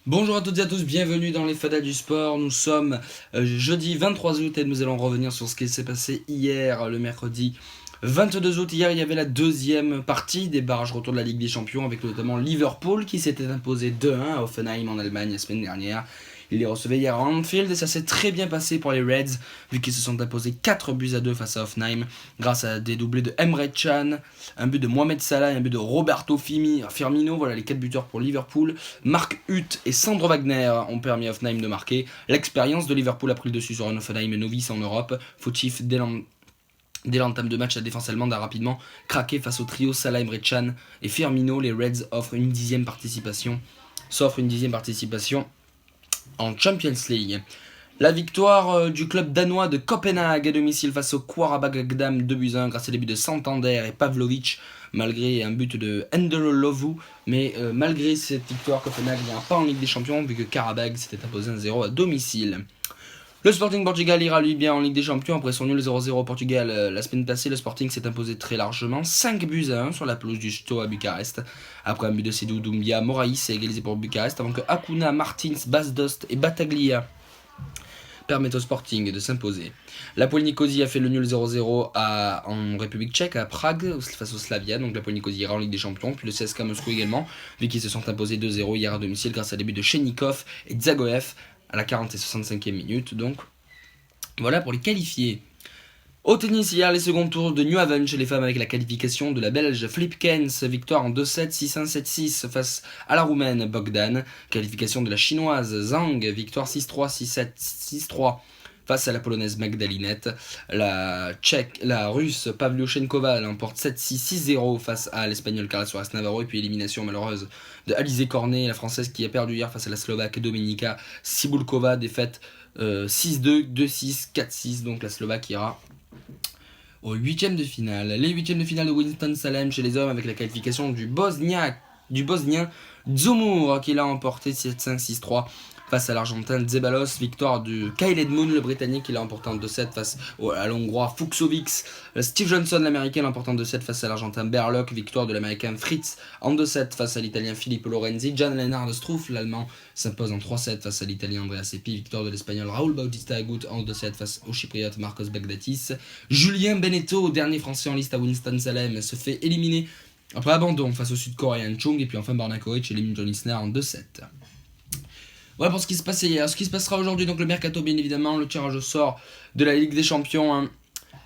Bonjour à toutes et à tous, bienvenue dans les Fadas du sport. Nous sommes jeudi 23 août et nous allons revenir sur ce qui s'est passé hier, le mercredi 22 août. Hier, il y avait la deuxième partie des barrages retour de la Ligue des Champions avec notamment Liverpool qui s'était imposé 2-1 à Hoffenheim en Allemagne la semaine dernière. Il les recevait hier à Anfield et ça s'est très bien passé pour les Reds vu qu'ils se sont imposés 4-2 face à Hoffenheim grâce à des doublés de Emre Can, un but de Mohamed Salah et un but de Roberto Firmino. Voilà les 4 buteurs pour Liverpool. Mark Hutt et Sandro Wagner ont permis à Hoffenheim de marquer. L'expérience de Liverpool a pris le dessus sur un Hoffenheim novice en Europe. Fautif dès l'entame de match, la défense allemande a rapidement craqué face au trio Salah, Emre Can et Firmino. Les Reds s'offrent une dixième participation en Champions League. La victoire du club danois de Copenhague à domicile face au Qarabağ Agdam 2-1 grâce à des buts de Santander et Pavlovic malgré un but de Enderlovu. Mais malgré cette victoire, Copenhague n'est pas en Ligue des Champions vu que Qarabağ s'était imposé 1-0 à domicile. Le Sporting Portugal ira lui bien en Ligue des Champions après son nul 0-0 au Portugal la semaine passée. Le Sporting s'est imposé très largement 5-1 sur la pelouse du Steaua Bucarest. Après un but de Seydou Doumbia, Moraïs a égalisé pour Bucarest avant que Acuna, Martins, Basdost et Battaglia permettent au Sporting de s'imposer. La L'Apoel Nicosie a fait le nul 0-0 en République tchèque à Prague face au Slavia, donc l'Apoel Nicosie ira en Ligue des Champions, puis le CSKA Moscou également, vu qu'ils se sont imposés 2-0 hier à domicile grâce à des buts de Chenikov et Dzagoev à la 40 et 65e minute. Donc voilà pour les qualifiés. Au tennis, hier, les seconds tours de New Haven chez les femmes avec la qualification de la Belge Flipkens, victoire en 2-7, 6-1, 7-6 face à la Roumaine Bogdan, qualification de la Chinoise Zhang, victoire 6-3, 6-7, 6-3 face à la Polonaise Magdalinette. La Russe Pavlyuchenkova l'emporte 7-6, 6-0 face à l'Espagnole Carla Suarez Navarro, et puis élimination malheureuse de Alizé Cornet, la Française qui a perdu hier face à la Slovaque Dominika Cibulkova, défaite 6-2, 2-6, 4-6, donc la Slovaque ira aux huitièmes de finale. Les huitièmes de finale de Winston-Salem chez les hommes avec la qualification du Bosnien Dzumhur qui l'a emporté 7-5, 6-3 face à l'Argentin Zeballos. Victoire de Kyle Edmund, le Britannique, qui l'a emporté en 2-7 face à l'Hongrois Fuchsovics. Steve Johnson, l'Américain, l'emportant en 2-7 face à l'Argentin Berlock. Victoire de l'Américain Fritz en 2-7 face à l'Italien Filippo Lorenzi. Jan-Lennard Struff, l'Allemand, s'impose en 3-7 face à l'Italien Andrea Seppi. Victoire de l'Espagnol Raúl Bautista Agut en 2-7 face au Chypriote Marcos Baghdatis. Julien Beneteau, dernier Français en liste à Winston-Salem, se fait éliminer après abandon face au Sud-Coréen Chung. Et puis enfin Borna Koric élimine John Isner en 2-7. Voilà pour ce qui se passait hier. Ce qui se passera aujourd'hui, donc le mercato, bien évidemment, le tirage au sort de la Ligue des Champions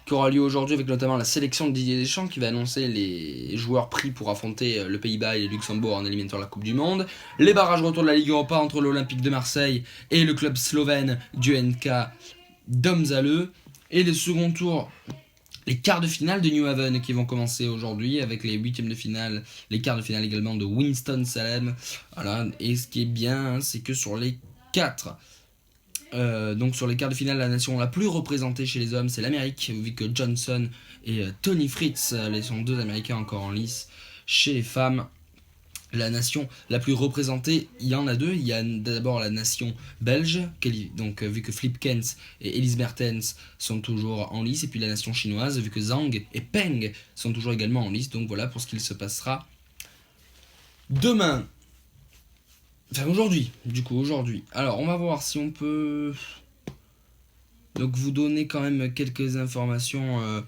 qui aura lieu aujourd'hui avec notamment la sélection de Didier Deschamps qui va annoncer les joueurs pris pour affronter le Pays-Bas et le Luxembourg en éliminatoire de la Coupe du Monde. Les barrages retour de la Ligue Europa entre l'Olympique de Marseille et le club slovène du NK Domžale. Et le second tour, les quarts de finale de New Haven qui vont commencer aujourd'hui avec les huitièmes de finale, les quarts de finale également de Winston-Salem. Voilà. Et ce qui est bien, c'est que sur les donc sur les quarts de finale, la nation la plus représentée chez les hommes, c'est l'Amérique, vu que Johnson et Tony Fritz sont deux Américains encore en lice. Chez les femmes, la nation la plus représentée, il y en a deux. Il y a d'abord la nation belge, donc vu que Flipkens et Elise Mertens sont toujours en lice, et puis la nation chinoise, vu que Zhang et Peng sont toujours également en lice. Donc voilà pour ce qu'il se passera demain. Enfin aujourd'hui. Alors on va voir si on peut donc vous donner quand même quelques informations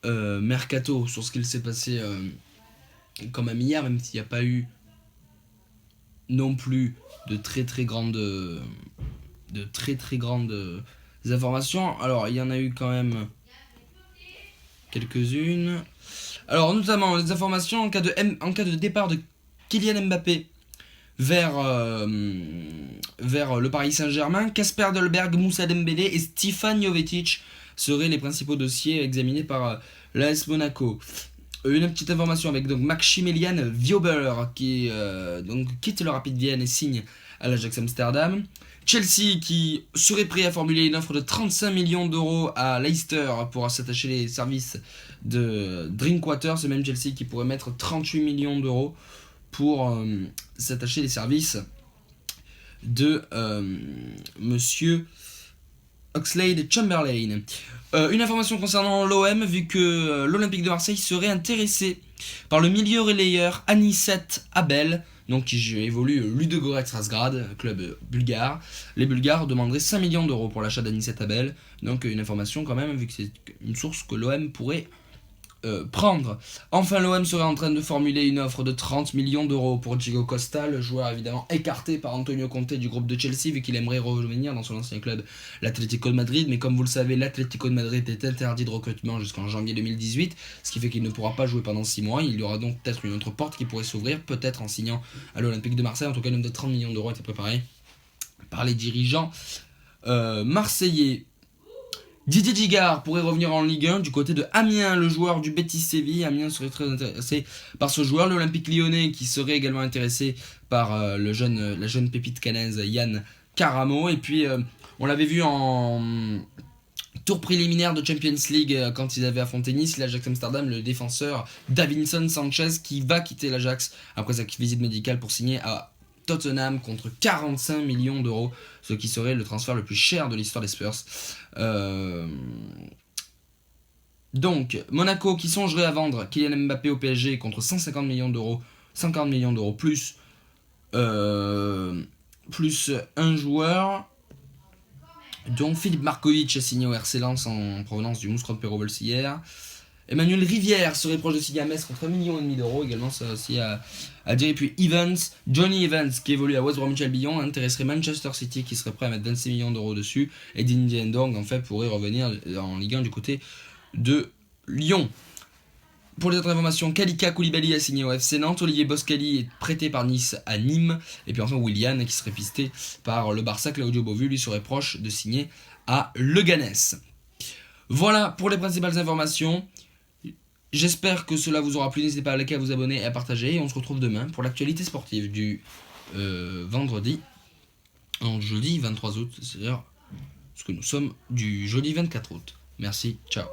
mercato sur ce qu'il s'est passé quand même hier, même s'il n'y a pas eu non plus de très grandes informations. Alors il y en a eu quand même quelques-unes. Alors notamment les informations en cas de départ de Kylian Mbappé vers le Paris Saint-Germain. Kasper Dolberg, Moussa Dembélé et Stefan Jovetic seraient les principaux dossiers examinés par l'AS Monaco. Une petite information avec donc Maximilian Wöber qui donc quitte le Rapid Vienne et signe à l'Ajax Amsterdam. Chelsea qui serait prêt à formuler une offre de 35 millions d'euros à Leicester pour s'attacher les services de Drinkwater. Ce même Chelsea qui pourrait mettre 38 millions d'euros pour s'attacher les services de Monsieur Oxlade-Chamberlain. Une information concernant l'OM, vu que l'Olympique de Marseille serait intéressé par le milieu relayeur Anicet Abel, donc qui évolue Ludogorets Razgrad, club bulgare. Les Bulgares demanderaient 5 millions d'euros pour l'achat d'Anicet Abel, donc une information quand même, vu que c'est une source que l'OM pourrait prendre. Enfin, l'OM serait en train de formuler une offre de 30 millions d'euros pour Diego Costa, le joueur évidemment écarté par Antonio Conte du groupe de Chelsea, vu qu'il aimerait revenir dans son ancien club, l'Atlético de Madrid. Mais comme vous le savez, l'Atlético de Madrid est interdit de recrutement jusqu'en janvier 2018, ce qui fait qu'il ne pourra pas jouer pendant 6 mois. Il y aura donc peut-être une autre porte qui pourrait s'ouvrir, peut-être en signant à l'Olympique de Marseille. En tout cas, une de 30 millions d'euros était préparé par les dirigeants marseillais. Didier Gigard pourrait revenir en Ligue 1 du côté de Amiens, le joueur du Betis Séville. Amiens serait très intéressé par ce joueur. L'Olympique Lyonnais qui serait également intéressé par la jeune pépite canaise Yann Caramo. Et puis on l'avait vu en tour préliminaire de Champions League quand ils avaient affronté Nice, l'Ajax Amsterdam, le défenseur Davinson Sanchez qui va quitter l'Ajax après sa visite médicale pour signer à Tottenham contre 45 millions d'euros, ce qui serait le transfert le plus cher de l'histoire des Spurs. Donc, Monaco qui songerait à vendre Kylian Mbappé au PSG contre 150 millions d'euros, 50 millions d'euros plus un joueur. Donc Philippe Markovic a signé au RC Lens en provenance du Mouscron Pérovolse hier. Emmanuel Rivière serait proche de signer à Metz contre 1,5 million d'euros, également ça aussi à dire. Et puis Johnny Evans qui évolue à West Bromwich Albion intéresserait Manchester City qui serait prêt à mettre 26 millions d'euros dessus. Et Didier Ndong en fait pourrait revenir en Ligue 1 du côté de Lyon. Pour les autres informations, Kalika Koulibaly a signé au FC Nantes, Olivier Boscali est prêté par Nice à Nîmes, et puis enfin Willian qui serait pisté par le Barça, Claudio Beauvu lui serait proche de signer à Leganés. Voilà pour les principales informations. J'espère que cela vous aura plu, n'hésitez pas à liker, à vous abonner et à partager, et on se retrouve demain pour l'actualité sportive du jeudi 23 août, c'est-à-dire ce que nous sommes du jeudi 24 août. Merci, ciao.